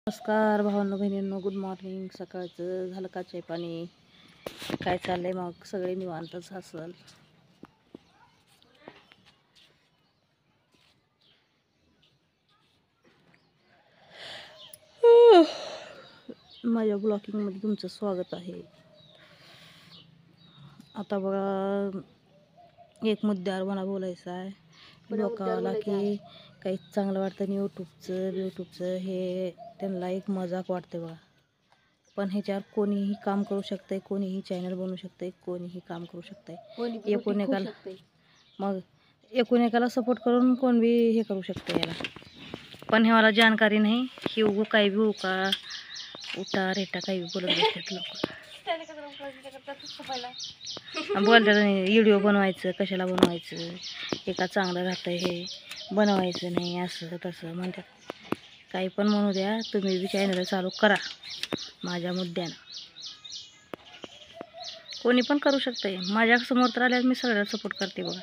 नमस्कार भावांनो बहिणींनो, good morning. सकाळचं झालं का चाय पाणी? काय चाललंय मग? सगळे निवांतच असल. माझ्या ब्लॉगिंगमध्ये तुमचं स्वागत आहे. आता बघा, एक मुद्द्यावर मला बोलायचं आहे. लोकांना की काही चांगलं वाटतं आणि यूट्यूबचं हे त्यांना एक मजाक वाटते बघा. पण ह्याच्यावर कोणीही काम करू शकतंय, कोणीही चॅनल बनवू शकतंय, कोणीही काम करू शकतंय. एकूण एकाला सपोर्ट करून कोण बी हे करू शकतं याला. पण हे मला जानकारी नाही. ही उगू काही बी उठा रेटा काही बी बोलत बसतात लोक. बोलतात व्हिडिओ बनवायचं, कशाला बनवायचं, एका चांगलं राहतं हे बनवायचं नाही, असं तसं म्हणतात. काही पण म्हणू द्या, तुम्ही बी चॅनल चालू करा माझ्या मुद्द्यानं. कोणी पण करू शकतंय. माझ्या समोर तर आल्यास मी सगळ्याला सपोर्ट करते बघा.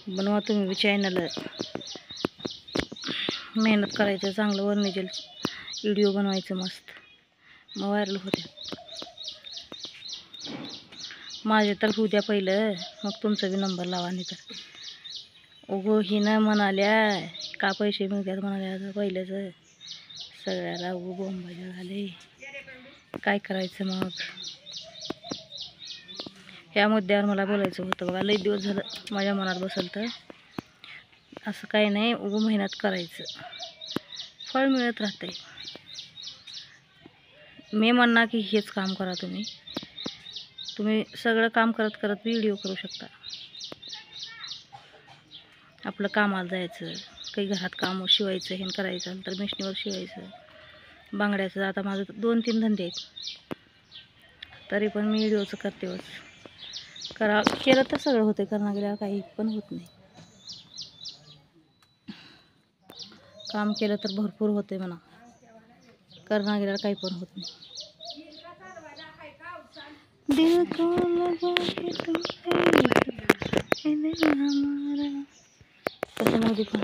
बनवा तुम्ही बी चॅनल. मेहनत करायचं, चांगलं वरनिजल व्हिडिओ बनवायचं मस्त, मग व्हायरल होत्या. माझे तर होऊ द्या पहिलं, मग तुमचा बी नंबर लावा. नाही तर उगो हिनं म्हणाल्या का पैसे मिळतात म्हणाल्या पहिल्याच सगळ्याला उगो बोंबाजा झाले. काय करायचं मग? ह्या मुद्द्यावर मला बोलायचं होतं बघा. लई दिवस झालं माझ्या मनात बसल. तर असं काही नाही, उगो मेहनत करायचं, फळ मिळत राहते. मी म्हणणार की हेच काम करा. तुम्ही सगळं काम करत करत व्हिडिओ करू शकता. आपलं कामाला जायचं, काही घरात काम शिवायचं हे करायचं तर मिशनीवर शिवायचं, बांगड्याचं. आता माझं 2-3 धंदे आहेत, तरी पण मी व्हिडिओचं करतेच. केलं तर सगळं होतं, करणं गेल्यावर काही पण होत नाही. काम केलं तर भरपूर होते म्हणा, करणं गेल्यावर काही पण होत नाही. दिल को लगा के तुम हमारा कसं नव्हती पण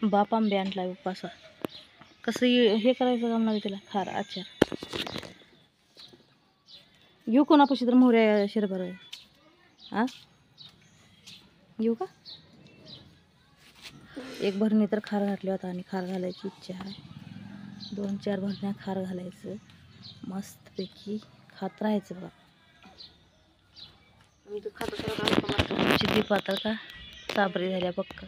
बाप आंबे आणलाय उपासा. कसं हे करायचं काम नाही तिला खार आचार घेऊ कोणापाशी तर मोहऱ्या शिरभर हा घेऊ का? एक भरणी तर खार घातली होता आणि खार घालायची इच्छा आहे. 2-4 भरण्या खार घालायचं, मस्तपैकी खात राहायचं बघा. चिद्दी पात्र का साबरी झाल्या पक्क.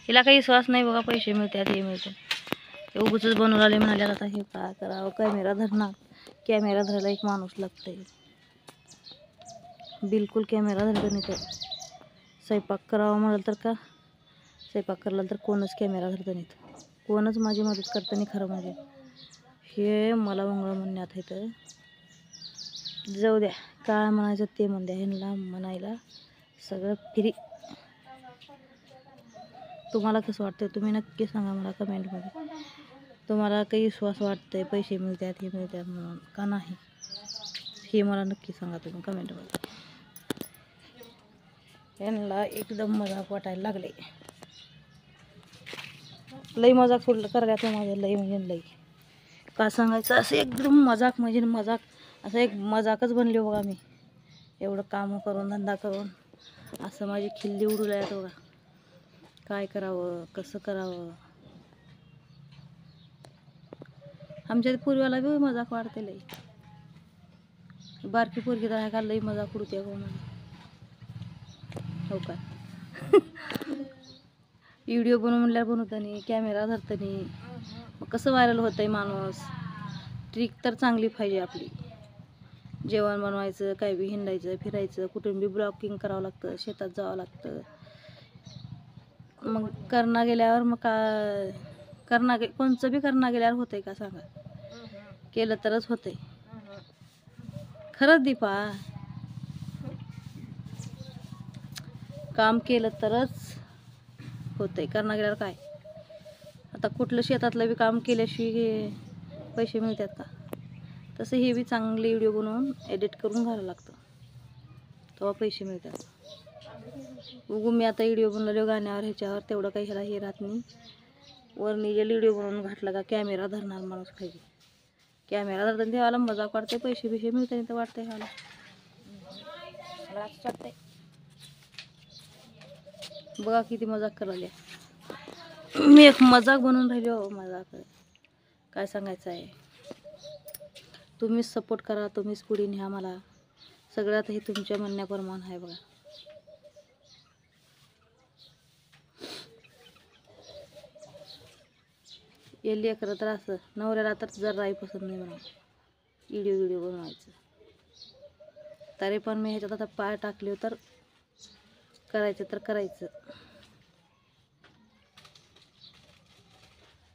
हिला काही विश्वास नाही बघा. पैसे मिळतात हे मिळतात, उगूच बनवून आले म्हणाले. आता हे काय करावं? कॅमेरा धरणार, कॅमेरा धरायला एक माणूस लागतंय. बिलकुल कॅमेरा धरलं नाही तर स्वयंपाक करावं म्हणाल तर का स्वयंपाक करायला तर कोणच कॅमेरा धरतं नाहीत, कोणच माझी मदत करतं नाही. खरं म्हणजे हे मला मंगळ म्हणण्यात आहे. तर जाऊ द्या, काय म्हणायचं ते म्हण द्या. ह्यांना म्हणायला सगळं फ्री. तुम्हाला कसं वाटतं तुम्ही नक्की सांगा मला कमेंटमध्ये. तुम्हाला काही विश्वास वाटतंय पैसे मिळतात हे मिळतात म्हणून का नाही, हे मला नक्की सांगा तुम्ही कमेंटमध्ये. यांना एकदम मजाक वाटायला लागले. लई मजाक करायला तो माझ्या, लई म्हणजे लई का सांगायचं. असं एकदम मजाक म्हणजे मजाक, असं एक मजाकच बनले बघा. मी एवढं काम करून धंदा करून असं माझी खिल्ली उडू लागत बघा. काय करावं, कसं करावं. आमच्या पूर्वाला बी मजाक वाढते लई. बारकी पोरगी तर का लई मजाक उडते बघा मला. हो का? व्हिडिओ बनवून म्हणल्यावर बनवतानी कॅमेरा धरतानी मग कसं व्हायरल होतंय माणूस. ट्रिक तर चांगली पाहिजे आपली. जेवण बनवायचं, काय बी हिंडायचं फिरायचं, कुठून बी ब्लॉगिंग करावं लागतं, शेतात जावं लागतं. मग करणं गेल्यावर मग कोणचं बी करणं गेल्यावर होतंय का सांगा? केलं तरच होतंय. खरंच दीपा, काम केलं तरच होतंय. करणं गेल्यावर काय? आता कुठलं शेतातलं बी काम केल्याशिवाय पैसे मिळतात का? तसं हे बी चांगले व्हिडिओ बनवून एडिट करून घालावं लागतं, तेव्हा पैसे मिळतात. उगू मी आता व्हिडिओ बनवले गाण्यावर ह्याच्यावर तेवढं काही ह्याला हे राहत नाही. वर निजेल व्हिडिओ बनवून घातला का कॅमेरा धरणार माणूस पाहिजे. कॅमेरा धरताना तेव्हाला मजाक वाटते, पैसे बिशे मिळते तर वाटते ह्याला वाटते. बघा किती मजाक करायला. मी एक मजाक बनवून राहिली हो. मजाक काय सांगायचं आहे. तुम्हीच सपोर्ट करा, तुम्हीच पुढे न्या मला. सगळ्यात हे तुमच्या म्हणण्याप्रमाण आहे बघा. येली खरं तर असं नवऱ्याला तर जराही पसंत नाही म्हणा व्हिडिओ बनवायचं. तरी पण मी ह्याच्यात आता पाय टाकले तर करायचं.